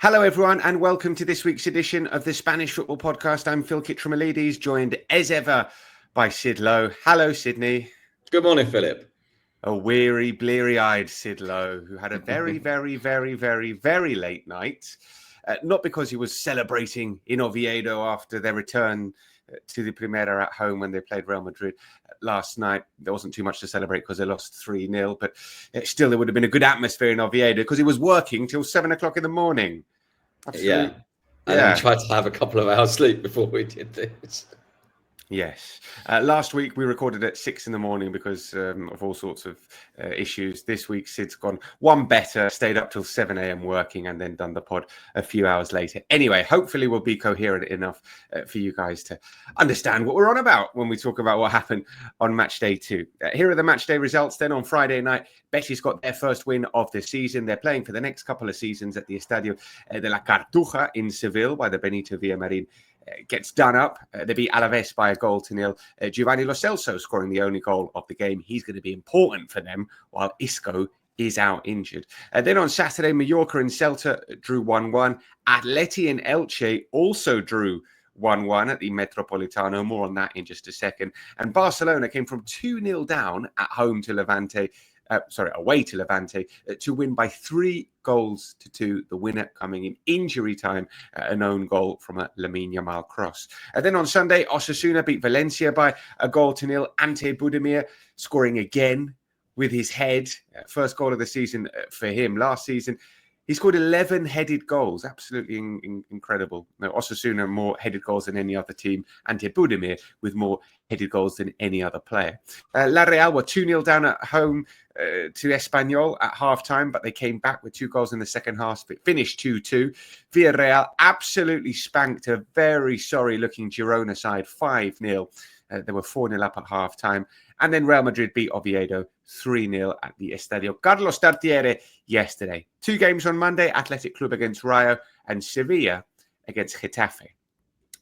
Hello, everyone, and welcome to this week's edition of the Spanish Football Podcast. I'm Phil Kitromilides, joined as ever by Sid Lowe. Hello, Sydney. Good morning, Philip. A weary, bleary-eyed Sid Lowe, who had a very late night. Not because he was celebrating in Oviedo after their return to the Primera at home when they played Real Madrid last night. There wasn't too much to celebrate because they lost 3-0, but still there would have been a good atmosphere in Oviedo because he was working till 7 o'clock in the morning. Absolutely. And then we tried to have a couple of hours sleep before we did this. Yes. Last week we recorded at 6 in the morning because of all sorts of issues. This week Sid's gone one better, stayed up till 7 a.m. working and then done the pod a few hours later. Anyway, hopefully we'll be coherent enough for you guys to understand what we're on about when we talk about what happened on Matchday 2. Here are the Matchday results then. On Friday night, Betis got their first win of the season. They're playing for the next couple of seasons at the Estadio de la Cartuja in Seville by the Benito Villamarin. Gets done up. They beat Alaves by 1-0. Giovanni Lo Celso scoring the only goal of the game. He's going to be important for them while Isco is out injured. Then on Saturday, Mallorca and Celta drew 1-1. Atleti and Elche also drew 1-1 at the Metropolitano. More on that in just a second. And Barcelona came from 2-0 down at home to Levante. Away to Levante to win by 3-2. The winner coming in injury time, an own goal from a Lamine Yamal cross. And then on Sunday, Osasuna beat Valencia by 1-0. Ante Budimir scoring again with his head. First goal of the season for him. Last season, he scored 11 headed goals. Absolutely incredible. Now, Osasuna more headed goals than any other team. Ante Budimir with more headed goals than any other player. La Real were 2-0 down at home to Espanyol at half-time, but they came back with 2 goals in the second half. It finished 2-2. Villarreal absolutely spanked a very sorry-looking Girona side 5-0. They were 4-0 up at half-time. And then Real Madrid beat Oviedo 3-0 at the Estadio Carlos Tartiere yesterday. 2 games on Monday, Athletic Club against Rayo and Sevilla against Getafe.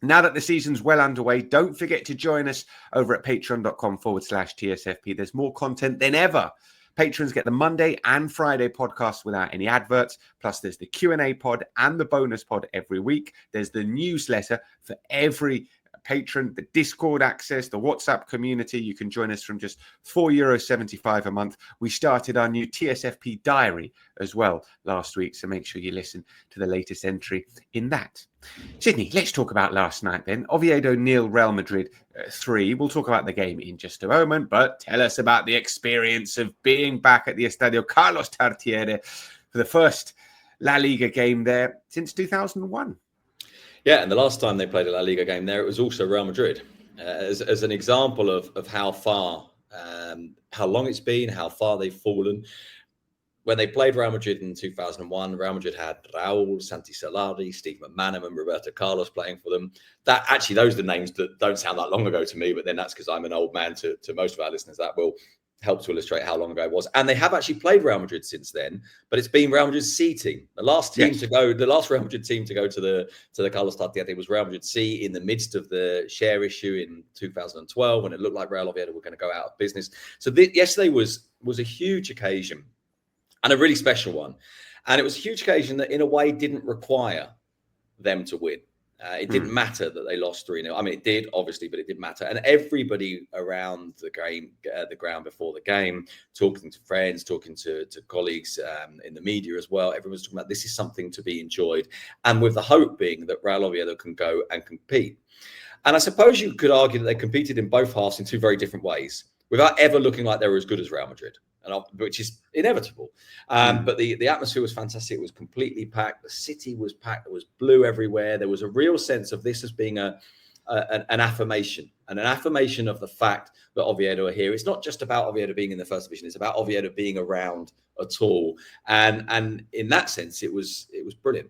Now that the season's well underway, don't forget to join us over at patreon.com/TSFP. There's more content than ever. Patrons get the Monday and Friday podcast without any adverts. Plus, there's the Q&A pod and the bonus pod every week. There's the newsletter for every patron, the Discord access, the WhatsApp community. You can join us from just €4.75 a month. We started our new TSFP diary as well last week, so make sure you listen to the latest entry in that. Sydney, let's talk about last night then. Oviedo 0, Real Madrid 3. We'll talk about the game in just a moment, but tell us about the experience of being back at the Estadio Carlos Tartiere for the first La Liga game there since 2001. Yeah, and the last time they played a La Liga game there, it was also Real Madrid. As an example of how far, how long it's been, how far they've fallen. When they played Real Madrid in 2001, Real Madrid had Raul, Santi Solari, Steve McManaman, and Roberto Carlos playing for them. Those are the names that don't sound that long ago to me, but then that's because I'm an old man to most of our listeners. That will help to illustrate how long ago it was. And they have actually played Real Madrid since then, but it's been Real Madrid's C team. The last Real Madrid team to go to the Carlos Tartiere was Real Madrid C in the midst of the share issue in 2012 when it looked like Real Oviedo were going to go out of business. So yesterday was a huge occasion and a really special one. And it was a huge occasion that in a way didn't require them to win. It didn't matter that they lost 3-0. I mean, it did, obviously, but it didn't matter. And everybody around the ground before the game, talking to friends, talking to colleagues in the media as well, everyone's talking about this is something to be enjoyed. And with the hope being that Real Oviedo can go and compete. And I suppose you could argue that they competed in both halves in 2 very different ways, without ever looking like they were as good as Real Madrid, which is inevitable. But the atmosphere was fantastic. It was completely packed. The city was packed. There was blue everywhere. There was a real sense of this as being an affirmation, and an affirmation of the fact that Oviedo are here. It's not just about Oviedo being in the first division. It's about Oviedo being around at all. And in that sense, it was brilliant.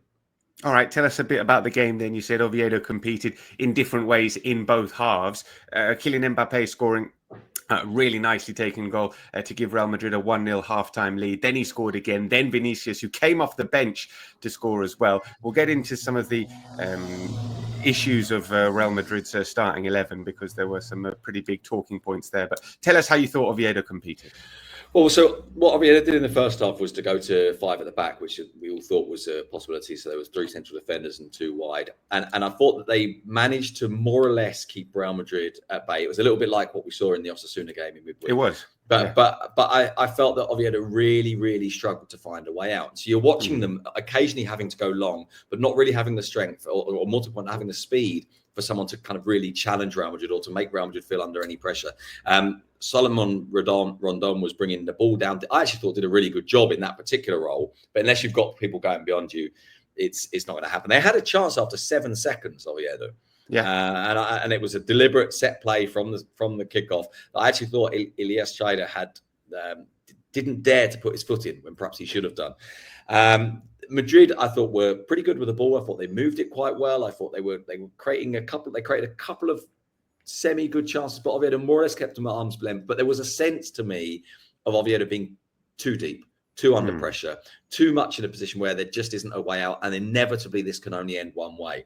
All right, tell us a bit about the game then. You said Oviedo competed in different ways in both halves. Kylian Mbappe scoring really nicely taken goal to give Real Madrid a 1-0 halftime lead. Then he scored again. Then Vinicius, who came off the bench to score as well. We'll get into some of the issues of Real Madrid's starting 11 because there were some pretty big talking points there. But tell us how you thought Oviedo competed. Well, so what Oviedo did in the first half was to go to 5 at the back, which we all thought was a possibility. So there was 3 central defenders and 2 wide. And I thought that they managed to more or less keep Real Madrid at bay. It was a little bit like what we saw in the Osasuna game in midweek. It was. But I felt that Oviedo really, really struggled to find a way out. So you're watching them occasionally having to go long, but not really having the strength or multiple not having the speed for someone to kind of really challenge Real Madrid or to make Real Madrid feel under any pressure. Solomon Rondon was bringing the ball down. I actually thought did a really good job in that particular role. But unless you've got people going beyond you, it's not going to happen. They had a chance after 7 seconds, Oviedo. Yeah, and it was a deliberate set play from the kickoff. I actually thought Elias Scheider didn't dare to put his foot in when perhaps he should have done. Madrid, I thought, were pretty good with the ball. I thought they moved it quite well. I thought they were creating a couple. They created a couple of semi-good chances, but Oviedo more or less kept them at arm's length. But there was a sense to me of Oviedo being too deep, too under pressure, too much in a position where there just isn't a way out, and inevitably this can only end one way.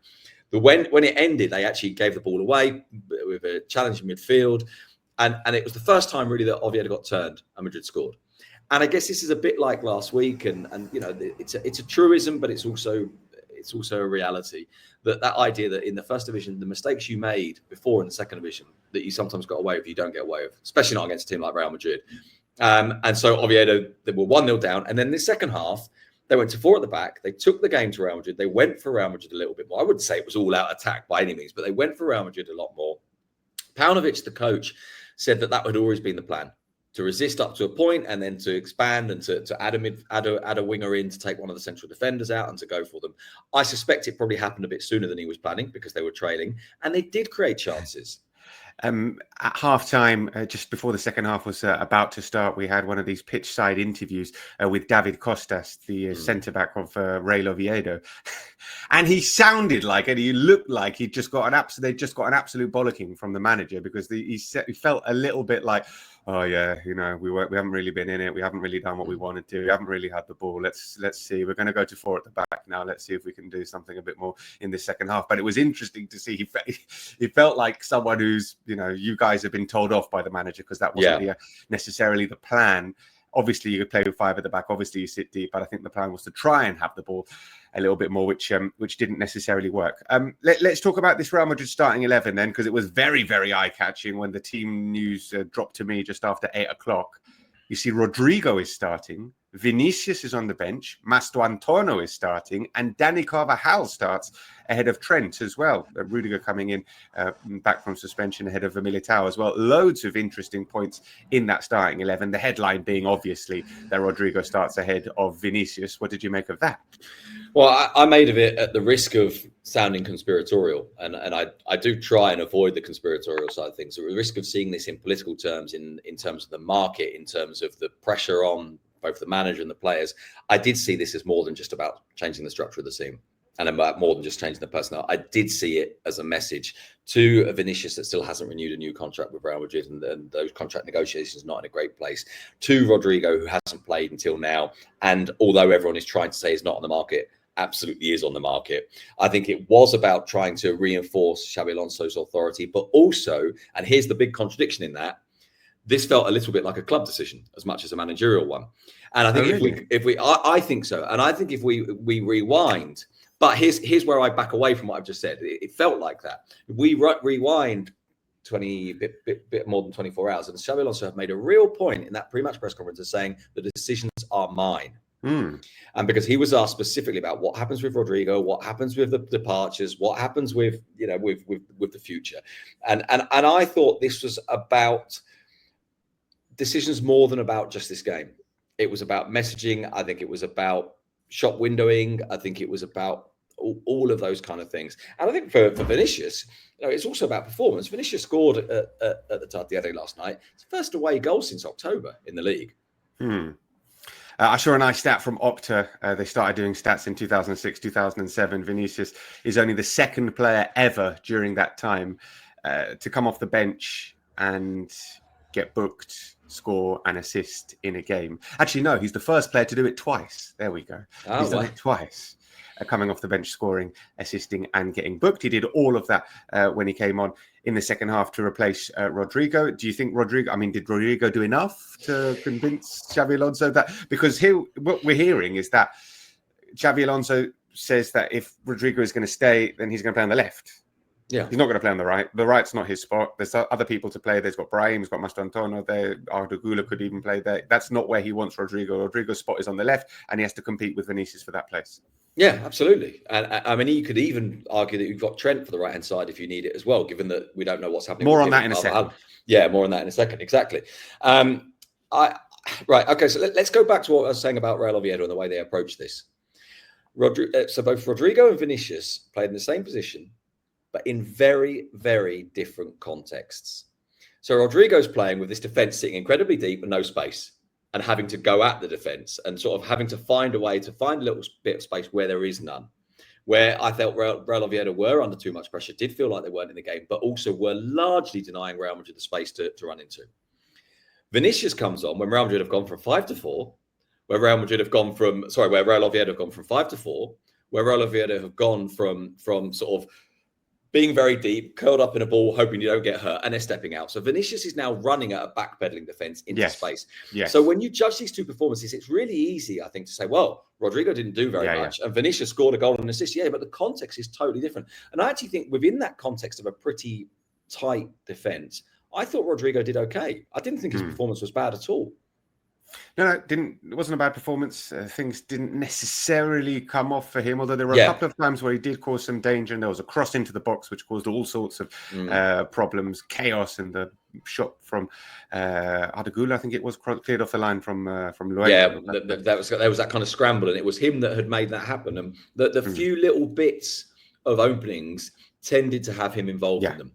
But when it ended, they actually gave the ball away with a challenge in midfield, and it was the first time really that Oviedo got turned and Madrid scored. And I guess this is a bit like last week, and you know, it's a truism, but it's also a reality that idea that in the first division, the mistakes you made before in the second division that you sometimes got away with, you don't get away with, especially not against a team like Real Madrid. And so Oviedo, they were 1-0 down, and then the second half, they went to 4 at the back. They took the game to Real Madrid. They went for Real Madrid a little bit more. I wouldn't say it was all out attack by any means, but they went for Real Madrid a lot more. Paunovic, the coach, said that had always been the plan, to resist up to a point and then to expand and to add a winger in to take one of the central defenders out and to go for them. I suspect it probably happened a bit sooner than he was planning because they were trailing, and they did create chances. At half-time, just before the second half was about to start, we had one of these pitch-side interviews with David Costas, the centre-back of Real Oviedo. And he sounded like, and he looked like they'd just got an absolute bollocking from the manager, because he felt a little bit like, oh yeah, you know, we haven't really been in it. We haven't really done what we wanted to. We haven't really had the ball. Let's see. We're going to go to 4 at the back now. Let's see if we can do something a bit more in the second half. But it was interesting to see. He felt like someone who's, you know, you guys have been told off by the manager, because that wasn't necessarily the plan. Obviously, you could play with 5 at the back. Obviously, you sit deep. But I think the plan was to try and have the ball a little bit more, which didn't necessarily work. Let's talk about this Real Madrid starting 11 then, because it was very, very eye-catching when the team news dropped to me just after 8 o'clock. You see, Rodrigo is starting, Vinicius is on the bench, Mastuantono is starting, and Dani Carvajal starts ahead of Trent as well. Rudiger coming in back from suspension ahead of Militao as well. Loads of interesting points in that starting 11. The headline being obviously that Rodrigo starts ahead of Vinicius. What did you make of that? Well, I made of it at the risk of sounding conspiratorial, and I do try and avoid the conspiratorial side of things. At the risk of seeing this in political terms, in terms of the market, in terms of the pressure on both the manager and the players, I did see this as more than just about changing the structure of the team and about more than just changing the personnel. I did see it as a message to a Vinicius that still hasn't renewed a new contract with Real Madrid, and those contract negotiations not in a great place, to Rodrigo, who hasn't played until now, and although everyone is trying to say he's not on the market, absolutely is on the market. I think it was about trying to reinforce Xabi Alonso's authority, but also, and here's the big contradiction in that, this felt a little bit like a club decision as much as a managerial one. And I think I think so. And I think if we rewind, but here's where I back away from what I've just said. It felt like that. We rewind bit more than 24 hours, and Xabi Alonso have made a real point in that pre-match press conference of saying the decisions are mine. And because he was asked specifically about what happens with Rodrigo, what happens with the departures, what happens with, you know, with the future, and I thought this was about decisions more than about just this game. It was about messaging. I think it was about shop windowing. I think it was about all of those kind of things. And I think for Vinicius, you know, it's also about performance. Vinicius scored at the Tartiere last night. It's the first away goal since October in the league. I saw a nice stat from Opta. They started doing stats in 2006, 2007. Vinicius is only the second player ever during that time to come off the bench and get booked, score and assist in a game. Actually, no, he's the first player to do it twice. There we go. He's done it twice. coming off the bench, scoring, assisting, and getting booked. He did all of that when he came on in the second half to replace Rodrigo. Do you think did Rodrigo do enough to convince Xabi Alonso that? Because what we're hearing is that Xabi Alonso says that if Rodrigo is going to stay, then he's going to play on the left. Yeah, he's not going to play on the right. The right's not his spot. There's other people to play. There's got Brahim, he's got Mastantuono there. Arda Güler could even play there. That's not where he wants Rodrigo. Rodrigo's spot is on the left, and he has to compete with Vinicius for that place. Yeah, absolutely. And I mean, you could even argue that you've got Trent for the right-hand side if you need it as well, given that we don't know what's happening. More on that in a second. Yeah, more on that in a second. Exactly. Right. Okay. So let's go back to what I was saying about Real Oviedo and the way they approach this. So both Rodrigo and Vinicius played in the same position, but in very, very different contexts. So Rodrigo's playing with this defence sitting incredibly deep and no space, and having to go at the defence and sort of having to find a way to find a little bit of space where there is none. Where I felt Real Oviedo were under too much pressure, did feel like they weren't in the game, but also were largely denying Real Madrid the space to run into. Vinicius comes on when Real Madrid have gone from 5-4, where Real Oviedo have gone from 5-4, where Real Oviedo have gone from sort of being very deep, curled up in a ball, hoping you don't get hurt, and they're stepping out. So Vinicius is now running at a backpedaling defence into space. Yes. So when you judge these two performances, it's really easy, I think, to say, well, Rodrigo didn't do very much, and Vinicius scored a goal and an assist. Yeah, but the context is totally different. And I actually think within that context of a pretty tight defence, I thought Rodrigo did okay. I didn't think his performance was bad at all. No, it wasn't a bad performance. Things didn't necessarily come off for him, although there were a couple of times where he did cause some danger, and there was a cross into the box which caused all sorts of problems, chaos, and the shot from Arda Güler, I think it was, cleared off the line from Lowe. Yeah, there was that kind of scramble, and it was him that had made that happen. And the few little bits of openings tended to have him involved in them.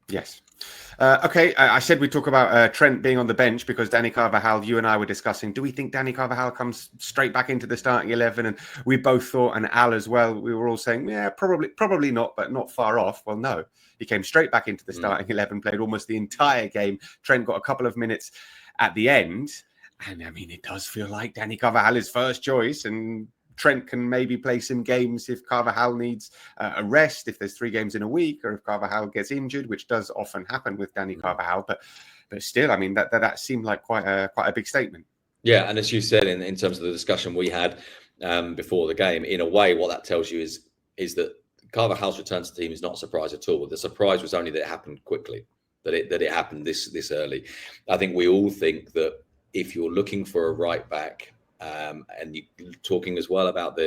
Yes. Okay, I said we'd talk about Trent being on the bench because Dani Carvajal, you and I were discussing, do we think Dani Carvajal comes straight back into the starting 11? And we both thought, and Al as well, we were all saying, yeah, probably not, but not far off. Well, no, he came straight back into the starting 11, played almost the entire game. Trent got a couple of minutes at the end. And I mean, it does feel like Dani Carvajal is first choice, and Trent can maybe play some games if Carvajal needs a rest, if there's 3 games in a week, or if Carvajal gets injured, which does often happen with Dani Carvajal. But still, I mean, that seemed like quite a big statement. Yeah, and as you said, in terms of the discussion we had before the game, in a way, what that tells you is that Carvajal's return to the team is not a surprise at all. The surprise was only that it happened quickly, that it happened this early. I think we all think that if you're looking for a right back, and you're talking as well about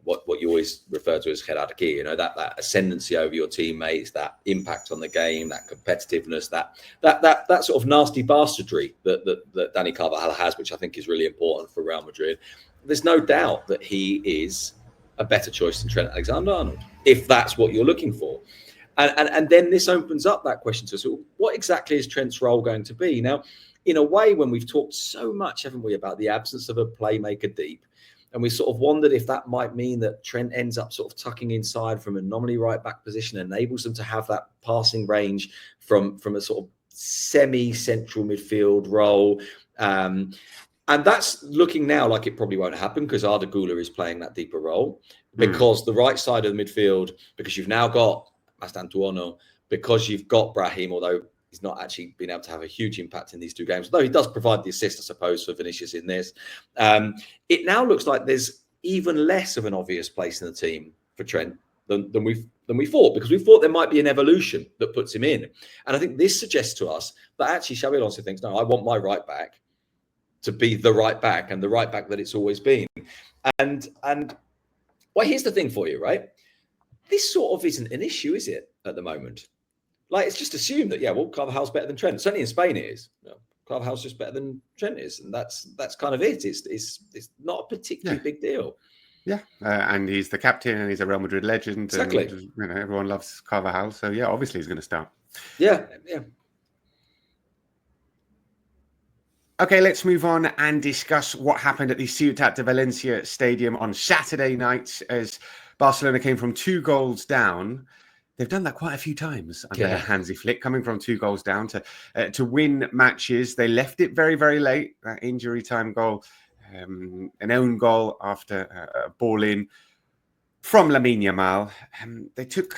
what you always refer to as hierarchy, that ascendancy over your teammates, that impact on the game, that competitiveness, that sort of nasty bastardry that Dani Carvajal has, which I think is really important for Real Madrid. There's no doubt that he is a better choice than Trent Alexander-Arnold, if that's what you're looking for. And then this opens up that question to us. So what exactly is Trent's role going to be? Now, in a way, when we've talked so much, haven't we, about the absence of a playmaker deep, and we sort of wondered if that might mean that Trent ends up sort of tucking inside from a nominally right back position, enables them to have that passing range from a sort of semi-central midfield role. And that's looking now like it probably won't happen because Arda Güler is playing that deeper role, because the right side of the midfield, because you've now got Mastantuono, because you've got Brahim, although he's not actually been able to have a huge impact in these 2 games, though he does provide the assist, I suppose, for Vinicius in this. It now looks like there's even less of an obvious place in the team for Trent than we thought, because we thought there might be an evolution that puts him in. And I think this suggests to us that actually Xabi Alonso thinks, no, I want my right back to be the right back, and the right back that it's always been. And well, here's the thing for you, right? This sort of isn't an issue, is it, at the moment? Like, it's just assumed that, yeah, well, Carvajal's better than Trent. Certainly in Spain it is. Carvajal's just better than Trent is. And that's kind of it. It's not a particularly big deal. Yeah. And he's the captain, and he's a Real Madrid legend. Exactly. And, everyone loves Carvajal. So, yeah, obviously he's going to start. Yeah. Okay, let's move on and discuss what happened at the Ciutat de Valencia stadium on Saturday night as Barcelona came from 2 goals down. They've done that quite a few times under Hansi Flick, coming from 2 goals down to win matches. They left it very, very late. That injury time goal, an own goal after a ball in. From Lamine Yamal, they took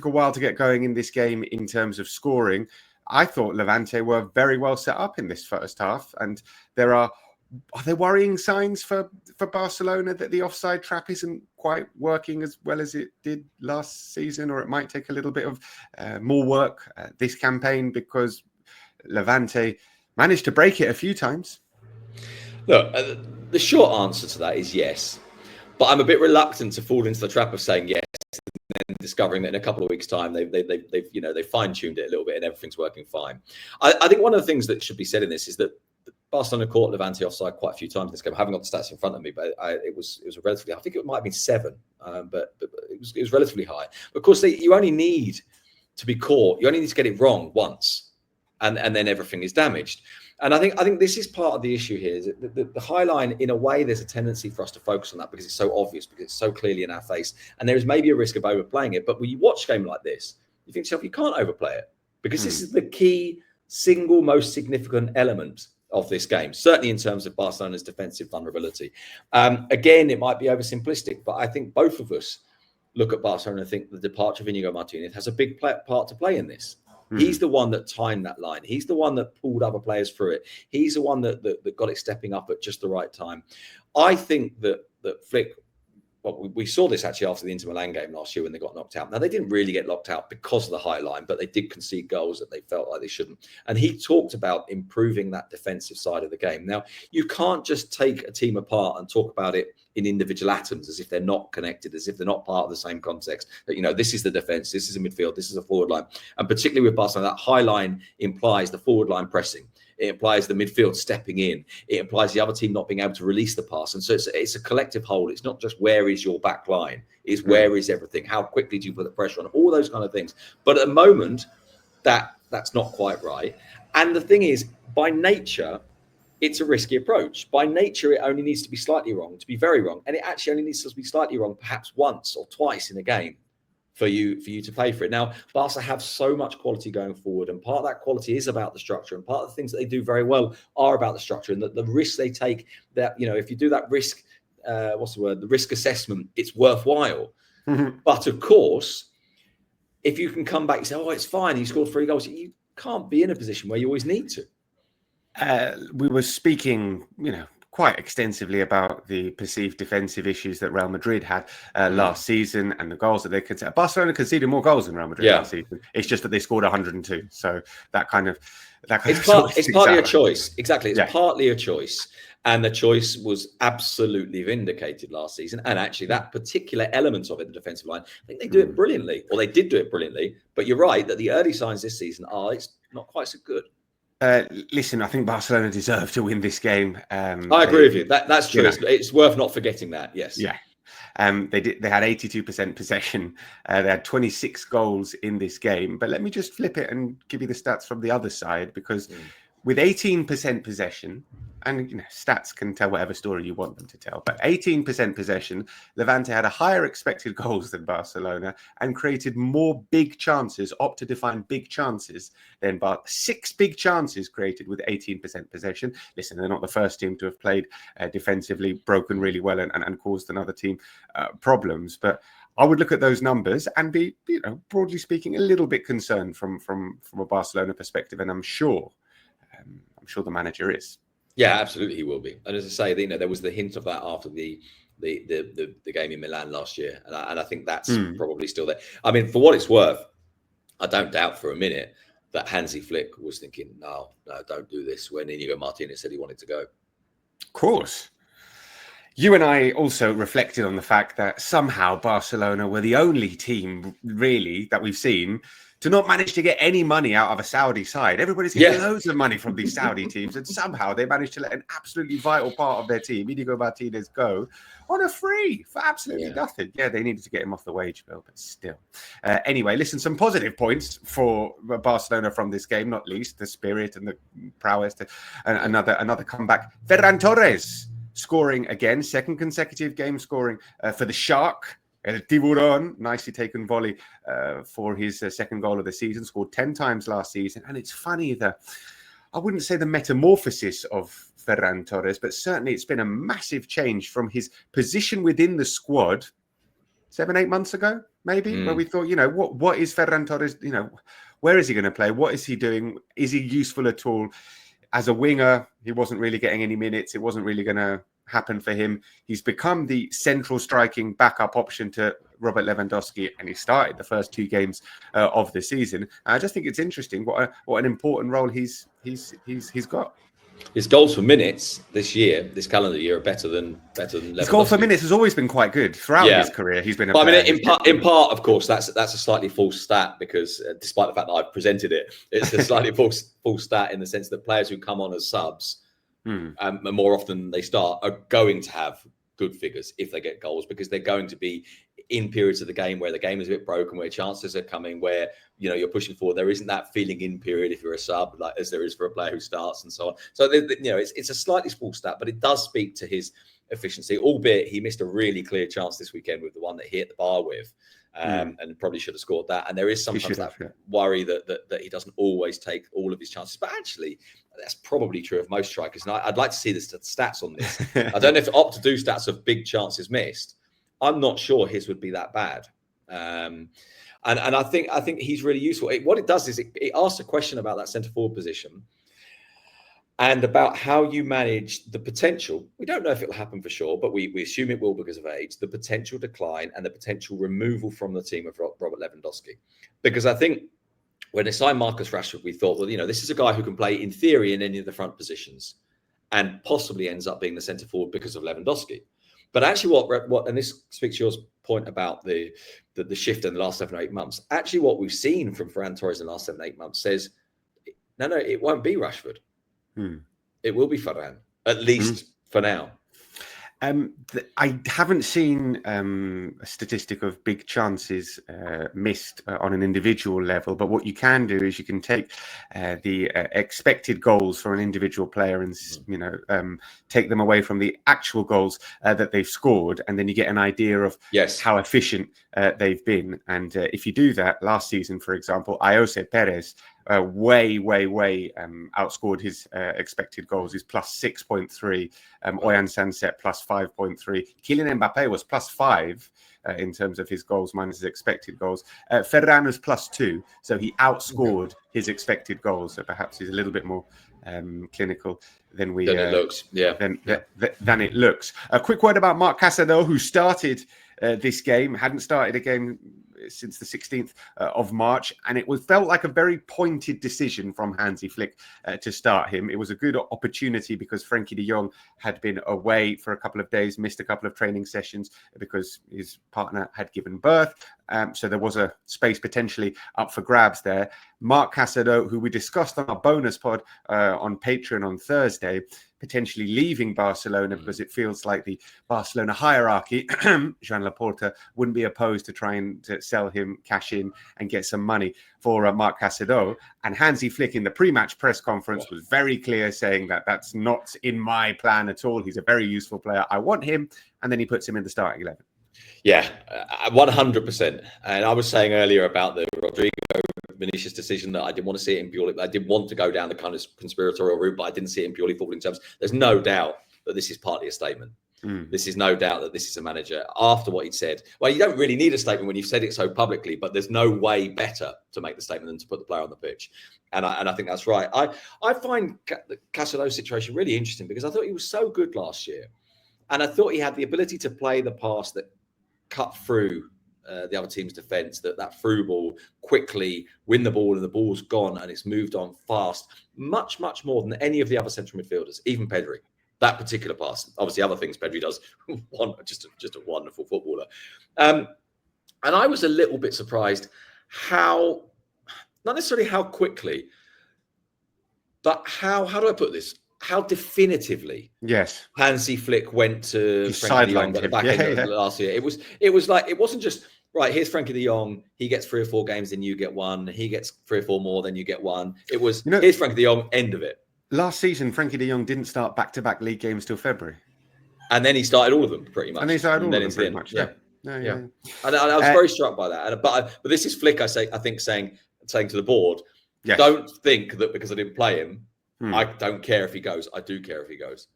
a while to get going in this game in terms of scoring. I thought Levante were very well set up in this first half, and are there worrying signs for Barcelona that the offside trap isn't quite working as well as it did last season, or it might take a little bit of more work this campaign, because Levante managed to break it a few times? Look, the short answer to that is yes, but I'm a bit reluctant to fall into the trap of saying yes and discovering that in a couple of weeks' time they've fine-tuned it a little bit and everything's working fine. I think one of the things that should be said in this is that Barcelona caught Levante offside quite a few times in this game. I haven't got the stats in front of me, but it was a relatively. I think it might have been 7, but it was relatively high. Of course, you only need to be caught. You only need to get it wrong once, and then everything is damaged. And I think this is part of the issue here. Is that the high line, in a way, there's a tendency for us to focus on that because it's so obvious, because it's so clearly in our face, and there is maybe a risk of overplaying it. But when you watch a game like this, you think to yourself, you can't overplay it, because this is the key, single most significant element of this game, certainly in terms of Barcelona's defensive vulnerability. Again, it might be oversimplistic, but I think both of us look at Barcelona and think the departure of Íñigo Martínez has a big part to play in this. He's the one that timed that line. He's the one that pulled other players through it. He's the one that got it stepping up at just the right time. I think that Flick, well, we saw this actually after the Inter Milan game last year when they got knocked out. Now, they didn't really get knocked out because of the high line, but they did concede goals that they felt like they shouldn't. And he talked about improving that defensive side of the game. Now, you can't just take a team apart and talk about it in individual atoms as if they're not connected, as if they're not part of the same context. That, this is the defense, this is a midfield, this is a forward line. And particularly with Barcelona, that high line implies the forward line pressing. It implies the midfield stepping in. It implies the other team not being able to release the pass. And so it's a collective whole. It's not just where is your back line. It's where is everything? How quickly do you put the pressure on? All those kind of things. But at the moment, that's not quite right. And the thing is, by nature, it's a risky approach. By nature, it only needs to be slightly wrong, to be very wrong. And it actually only needs to be slightly wrong perhaps once or twice in a game for you to pay for it. Now, Barca have so much quality going forward, and part of that quality is about the structure, and part of the things that they do very well are about the structure, and the risks they take, that, if you do that risk, the risk assessment, it's worthwhile. But of course, if you can come back and say, oh, it's fine, you scored 3 goals, you can't be in a position where you always need to. We were speaking, quite extensively about the perceived defensive issues that Real Madrid had last season, and the goals that they conceded. Barcelona conceded more goals than Real Madrid last season. It's just that they scored 102. So it's partly a choice. Exactly, it's partly a choice, and the choice was absolutely vindicated last season. And actually, that particular element of it, the defensive line, I think they do it brilliantly, or they did do it brilliantly. But you're right that the early signs this season are it's not quite so good. Listen, I think Barcelona deserve to win this game. I agree with you. That's true. It's worth not forgetting that. Yes. Yeah. They had 82% possession. They had 26 goals in this game. But let me just flip it and give you the stats from the other side, because with 18% possession, and stats can tell whatever story you want them to tell, but 18% possession, Levante had a higher expected goals than Barcelona and created more big chances, opted to find big chances than 6 big chances created with 18% possession. Listen, they're not the first team to have played defensively, broken really well and caused another team problems, but I would look at those numbers and be, broadly speaking, a little bit concerned from a Barcelona perspective, and I'm sure the manager is. Yeah, absolutely, he will be. And as I say, there was the hint of that after the game in Milan last year, and I think that's probably still there. I mean, for what it's worth, I don't doubt for a minute that Hansi Flick was thinking, no, don't do this, when Íñigo Martínez said he wanted to go. Of course. You and I also reflected on the fact that somehow Barcelona were the only team, really, that we've seen to not manage to get any money out of a Saudi side. Everybody's getting loads of money from these Saudi teams, and somehow they managed to let an absolutely vital part of their team, Íñigo Martínez, go on a free for absolutely nothing. Yeah, they needed to get him off the wage bill, but still. Anyway, listen, some positive points for Barcelona from this game, not least the spirit and the prowess. Another comeback. Ferran Torres scoring again, second consecutive game scoring for the Shark. El Tiburon, nicely taken volley for his second goal of the season, scored 10 times last season. And it's funny that I wouldn't say the metamorphosis of Ferran Torres, but certainly it's been a massive change from his position within the squad 7-8 months ago, maybe, where we thought, what is Ferran Torres, where is he going to play? What is he doing? Is he useful at all? As a winger, he wasn't really getting any minutes. It wasn't really going to happen for him. He's become the central striking backup option to Robert Lewandowski, and he started the first 2 games of the season. I just think it's interesting what an important role he's got. His goals for minutes this calendar year, are better than Lewandowski. His goal for minutes has always been quite good throughout his career. He's been. In part, of course, that's a slightly false stat because, despite the fact that I've presented it, it's a slightly false stat in the sense that players who come on as subs, more often than they start, are going to have good figures if they get goals because they're going to be in periods of the game where the game is a bit broken, where chances are coming, where you're pushing forward. There isn't that feeling in period if you're a sub, like as there is for a player who starts and so on. So it's a slightly small stat, but it does speak to his efficiency. Albeit he missed a really clear chance this weekend with the one that he hit the bar with, and probably should have scored that. And there is sometimes that worry that he doesn't always take all of his chances, but actually that's probably true of most strikers. And I'd like to see the stats on this. I don't know if Opt to do stats of big chances missed. I'm not sure his would be that bad. And I think he's really useful. What it does is it asks a question about that centre forward position and about how you manage the potential. We don't know if it'll happen for sure, but we assume it will because of age, the potential decline and the potential removal from the team of Robert Lewandowski. Because I think when they signed Marcus Rashford, we thought, well, this is a guy who can play in theory in any of the front positions and possibly ends up being the centre forward because of Lewandowski. But actually what and this speaks to your point about the shift in the last 7 or 8 months. Actually, what we've seen from Ferran Torres in the last 7 or 8 months says, no, it won't be Rashford. It will be Ferran, at least for now. I haven't seen a statistic of big chances missed on an individual level, but what you can do is you can take the expected goals for an individual player and take them away from the actual goals that they've scored, and then you get an idea of how efficient they've been. And if you do that, last season, for example, Ayoze Perez way outscored his expected goals. He's plus 6.3. Oyan Sanset plus 5.3. Kylian Mbappe was plus 5 in terms of his goals minus his expected goals. Ferran was plus 2, so he outscored his expected goals. So perhaps he's a little bit more clinical than it looks. Than it looks. A quick word about Marc Casado, who started this game, hadn't started a game since the 16th of March, and it felt like a very pointed decision from Hansi Flick to start him. It was a good opportunity because Frenkie de Jong had been away for a couple of days, missed a couple of training sessions because his partner had given birth. So there was a space potentially up for grabs there. Marc Casado, who we discussed on our bonus pod on Patreon on Thursday, potentially leaving Barcelona because it feels like the Barcelona hierarchy, Jean Laporta, wouldn't be opposed to trying to sell him, cash in and get some money for Marc Casado. And Hansi Flick in the pre-match press conference was very clear, saying that that's not in my plan at all. He's a very useful player. I want him. And then he puts him in the starting 11. Yeah, 100%. And I was saying earlier about the Rodrigo Vinicius decision that I didn't want to see it in purely, I did want to go down the kind of conspiratorial route, but I didn't see it in purely footballing terms. There's no doubt that this is partly a statement. This is no doubt that this is a manager after what he'd said. Well, you don't really need a statement when you've said it so publicly, but there's no way better to make the statement than to put the player on the pitch. And I think that's right. I find the Casado's situation really interesting because I thought he was so good last year. And I thought he had the ability to play the pass that cut through the other team's defence, that through ball, quickly win the ball and the ball's gone and it's moved on fast, much more than any of the other central midfielders, even Pedri. That particular pass, obviously other things Pedri does, just a wonderful footballer. And I was a little bit surprised how, not necessarily how quickly, but how do I put this? How definitively Hansi Flick went to Frenkie de Jong at the back end of last year. It was like, it wasn't just, right, here's Frenkie de Jong, he gets 3 or 4 games, then you get 1. He gets 3 or 4 more, then you get 1. It was, here's Frenkie de Jong, end of it. Last season, Frenkie de Jong didn't start back-to-back league games till February. And then he started all of them, pretty much. And he started all of them, pretty much, yeah. And I was very struck by that. But this is Flick, I think, saying to the board, don't think that because I didn't play him, I don't care if he goes. I do care if he goes.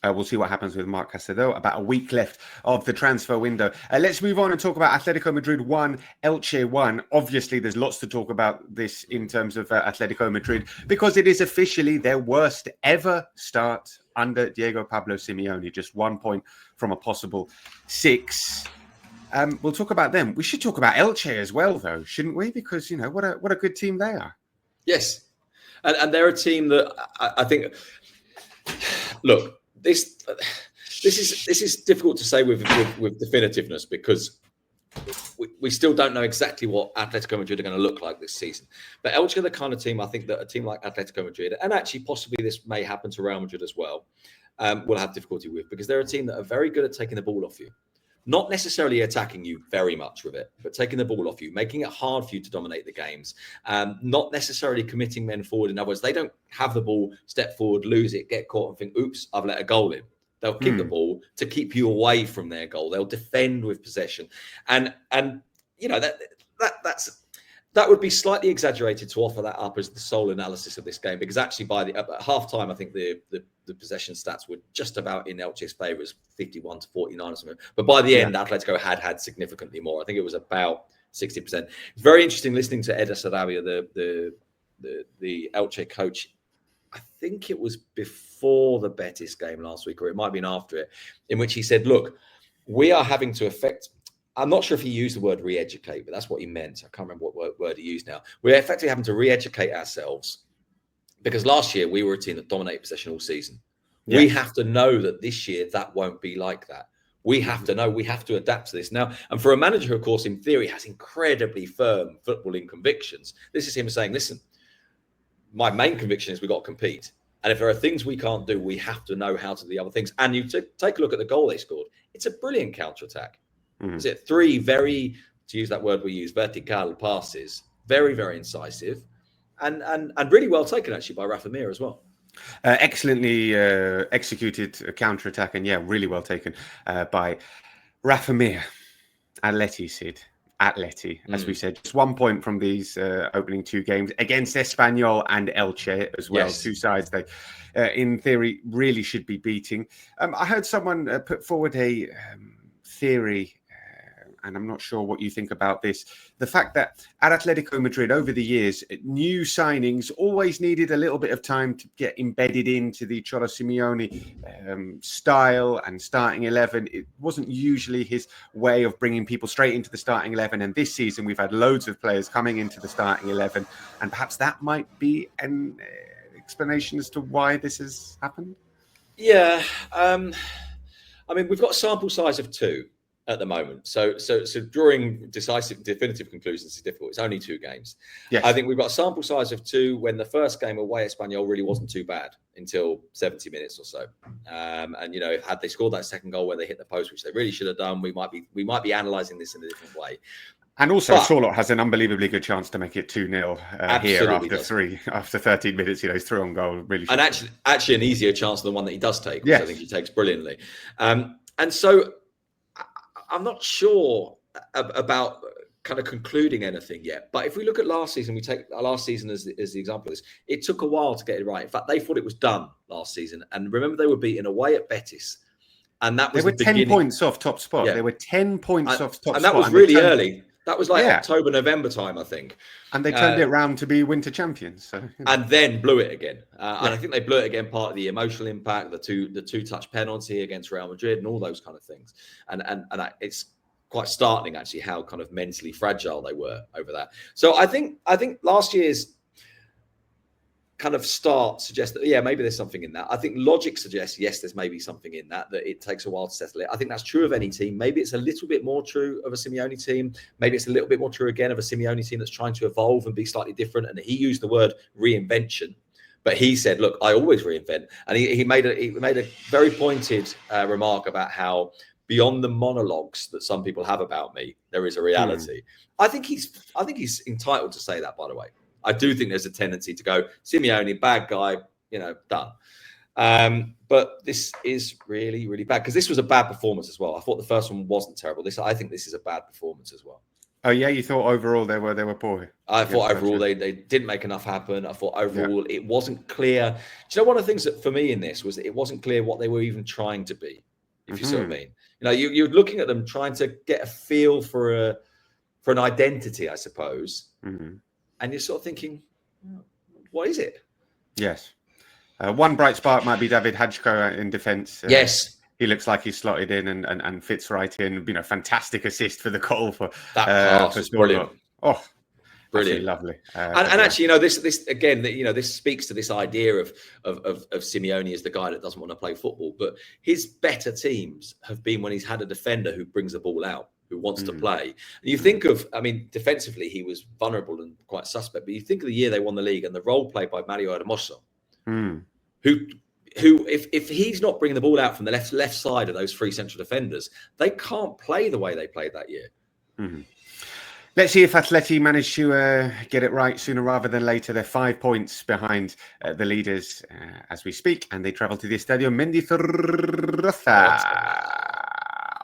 We'll see what happens with Marc Casado. About a week left of the transfer window. Let's move on and talk about Atletico Madrid 1, Elche 1. Obviously, there's lots to talk about this in terms of Atletico Madrid because it is officially their worst ever start under Diego Pablo Simeone. Just 1 point from a possible 6. We'll talk about them. We should talk about Elche as well, though, shouldn't we? Because, what a good team they are. Yes. And they're a team that I think, look, This is difficult to say with definitiveness because we still don't know exactly what Atletico Madrid are going to look like this season. But Elche are the kind of team I think that a team like Atletico Madrid, and actually possibly this may happen to Real Madrid as well, will have difficulty with because they're a team that are very good at taking the ball off you. Not necessarily attacking you very much with it, but taking the ball off you, making it hard for you to dominate the games, not necessarily committing men forward. In other words, they don't have the ball, step forward, lose it, get caught and think, oops, I've let a goal in. They'll kick the ball to keep you away from their goal. They'll defend with possession. And that would be slightly exaggerated to offer that up as the sole analysis of this game, because actually at half time, I think the possession stats were just about in Elche's favour, 51 to 49 or something. But by the end, Atletico had significantly more. I think it was about 60%. It's very interesting listening to Eder Sarabia, the Elche coach. I think it was before the Betis game last week, or it might have been after it, in which he said, look, we are having to affect... I'm not sure if he used the word re-educate, but that's what he meant. I can't remember what word he used now. We're effectively having to re-educate ourselves because last year we were a team that dominated possession all season. Yeah. We have to know that this year that won't be like that. We have to know, we have to adapt to this now. And for a manager who, of course, in theory has incredibly firm footballing convictions, this is him saying, listen, my main conviction is we've got to compete. And if there are things we can't do, we have to know how to do the other things. And you take a look at the goal they scored. It's a brilliant counter-attack. Is it 3 very, to use that word we use, vertical passes, very, very incisive, and really well taken actually by Rafa Mir as well. Excellently executed counter-attack, and really well taken by Rafa Mir. Atleti, Sid. Atleti, as we said, just 1 point from these opening 2 games against Espanyol and Elche as well. Yes. 2 sides they, in theory, really should be beating. I heard someone put forward a theory, and I'm not sure what you think about this. The fact that at Atletico Madrid over the years, new signings always needed a little bit of time to get embedded into the Cholo Simeone style and starting 11. It wasn't usually his way of bringing people straight into the starting 11. And this season, we've had loads of players coming into the starting 11. And perhaps that might be an explanation as to why this has happened. Yeah. I mean, we've got a sample size of 2. At the moment. So drawing definitive conclusions is difficult. It's only 2 games. Yes. I think we've got a sample size of 2 when the first game away Espanyol really wasn't too bad until 70 minutes or so. And, had they scored that second goal where they hit the post, which they really should have done, we might be analysing this in a different way. And also, Charlotte has an unbelievably good chance to make it 2-0 here after 13 minutes. He's through on goal. Really, and actually an easier chance than the one that he does take, which I think he takes brilliantly. And so I'm not sure about kind of concluding anything yet. But if we look at last season, we take last season as the example of this. It took a while to get it right. In fact, they thought it was done last season. And remember, they were beaten away at Betis. And that was They were 10 points off top spot. Yeah. They were 10 points off top spot. And that was really early. That was like October, November time, I think. And they turned it around to be winter champions. So, And then blew it again. And I think they blew it again, part of the emotional impact, the two touch penalty against Real Madrid and all those kind of things. And it's quite startling, actually, how kind of mentally fragile they were over that. So I think last year's kind of start suggests that, maybe there's something in that. I think logic suggests, yes, there's maybe something in that it takes a while to settle it. I think that's true of any team. Maybe it's a little bit more true of a Simeone team. Maybe it's a little bit more true again of a Simeone team that's trying to evolve and be slightly different. And he used the word reinvention, but he said, look, I always reinvent. And he made a very pointed remark about how beyond the monologues that some people have about me, there is a reality. I think he's entitled to say that, by the way. I do think there's a tendency to go, Simeone, bad guy, done. But this is really, really bad because this was a bad performance as well. I thought the first one wasn't terrible. I think this is a bad performance as well. Oh yeah, you thought overall they were poor. I thought overall they didn't make enough happen. I thought overall it wasn't clear. Do you know, one of the things that for me in this was that it wasn't clear what they were even trying to be, if you see what I mean. You know, you're looking at them trying to get a feel for an identity, I suppose. And you're sort of thinking, what is it? Yes. One bright spark might be David Hajko in defence. Yes. He looks like he's slotted in and fits right in. You know, fantastic assist for the goal for that pass. Was brilliant. Oh, brilliant, lovely. And actually, you know, this again, you know, this speaks to this idea of Simeone as the guy that doesn't want to play football. But his better teams have been when he's had a defender who brings the ball out, who wants to play. And you think of, I mean, defensively he was vulnerable and quite suspect. But you think of the year they won the league and the role played by Mario Hermoso, who if he's not bringing the ball out from the left side of those three central defenders, they can't play the way they played that year. Let's see if Atleti manage to get it right sooner rather than later. They're 5 points behind the leaders as we speak, and they travel to the Estadio Mendizorroza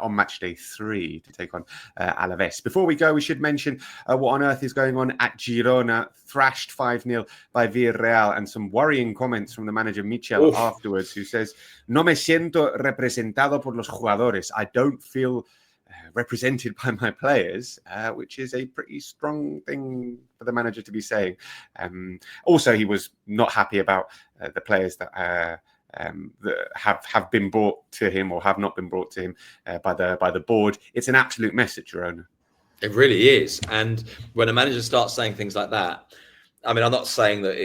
on Matchday 3 to take on Alaves. Before we go, we should mention what on earth is going on at Girona, thrashed 5-0 by Villarreal, and some worrying comments from the manager Michel afterwards, who says, "No me siento representado por los jugadores. I don't feel represented by my players," which is a pretty strong thing for the manager to be saying. Also, he was not happy about the players that have been brought to him or have not been brought to him by the board. It's an absolute mess at Girona. It really is. And when a manager starts saying things like that, I mean, I'm not saying that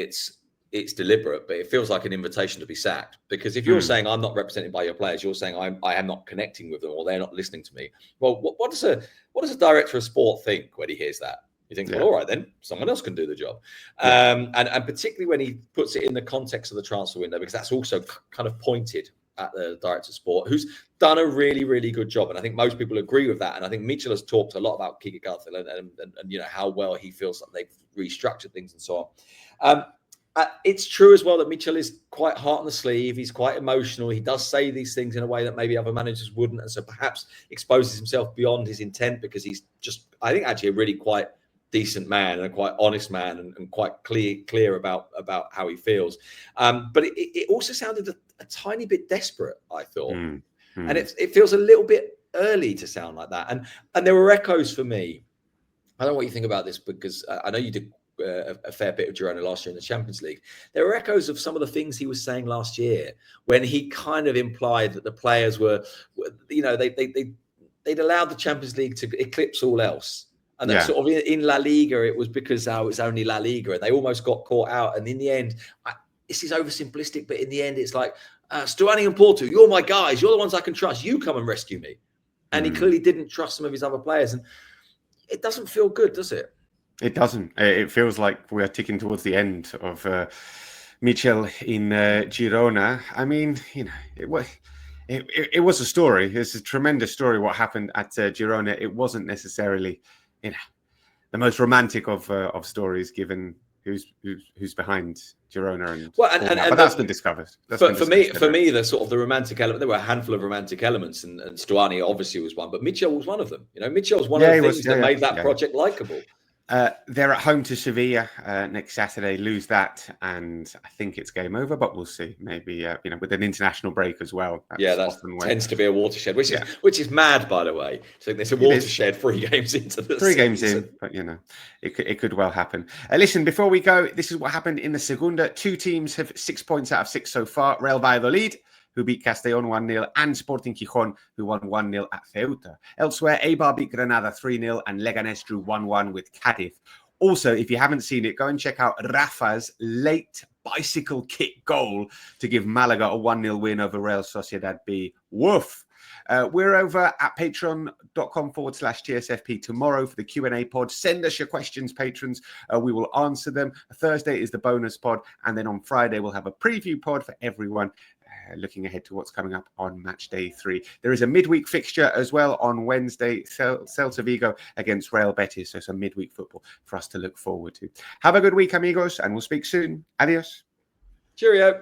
it's deliberate, but it feels like an invitation to be sacked. Because if you're saying I'm not represented by your players, you're saying I am not connecting with them or they're not listening to me. Well, what does a director of sport think when he hears that? He thinks, well, all right, then someone else can do the job. And particularly when he puts it in the context of the transfer window, because that's also kind of pointed at the director of sport, who's done a really, really good job. And I think most people agree with that. And I think Mitchell has talked a lot about Kike Garthil and you know, how well he feels that they've restructured things and so on. It's true as well that Mitchell is quite hard on the sleeve. He's quite emotional. He does say these things in a way that maybe other managers wouldn't. And so perhaps exposes himself beyond his intent, because he's just, I think, actually a really quite decent man and a quite honest man and quite clear about how he feels. But it also sounded a tiny bit desperate, I thought. And it feels a little bit early to sound like that. And there were echoes for me. I don't know what you think about this, because I know you did a fair bit of Girona last year in the Champions League. There were echoes of some of the things he was saying last year when he kind of implied that the players were, you know, they'd allowed the Champions League to eclipse all else. And that sort of in La Liga, it was because it's only La Liga, and they almost got caught out. And in the end, this is oversimplistic, but in the end, it's like, Stuani and Porto, you're my guys. You're the ones I can trust. You come and rescue me. And he clearly didn't trust some of his other players. And it doesn't feel good, does it? It doesn't. It feels like we're ticking towards the end of Michel in Girona. I mean, you know, it was a story. It's a tremendous story what happened at Girona. It wasn't necessarily, you know, the most romantic of stories, given who's behind Girona and but that's been discovered. For me, the sort of the romantic element. There were a handful of romantic elements, and Stuani obviously was one, but Michel was one of them. You know, Michel was one of the things that made that project likable. They're at home to Sevilla next Saturday. Lose that, and I think it's game over. But we'll see. Maybe you know, with an international break as well. That tends to be a watershed, which is mad, by the way. So there's a watershed 3 games into the 3 games in, but you know, it could well happen. Listen, before we go, this is what happened in the Segunda. 2 teams have 6 points out of 6 so far. Real Valladolid, who beat Castellón 1-0, and Sporting Gijón, who won 1-0 at Ceuta. Elsewhere, Eibar beat Granada 3-0, and Leganés drew 1-1 with Cádiz. Also, if you haven't seen it, go and check out Rafa's late bicycle kick goal to give Malaga a 1-0 win over Real Sociedad B. Woof! We're over at patreon.com/TSFP tomorrow for the Q&A pod. Send us your questions, patrons. We will answer them. Thursday is the bonus pod. And then on Friday, we'll have a preview pod for everyone, looking ahead to what's coming up on Matchday 3. There is a midweek fixture as well on Wednesday, Celta Vigo against Real Betis. So some midweek football for us to look forward to. Have a good week, amigos, and we'll speak soon. Adios. Cheerio.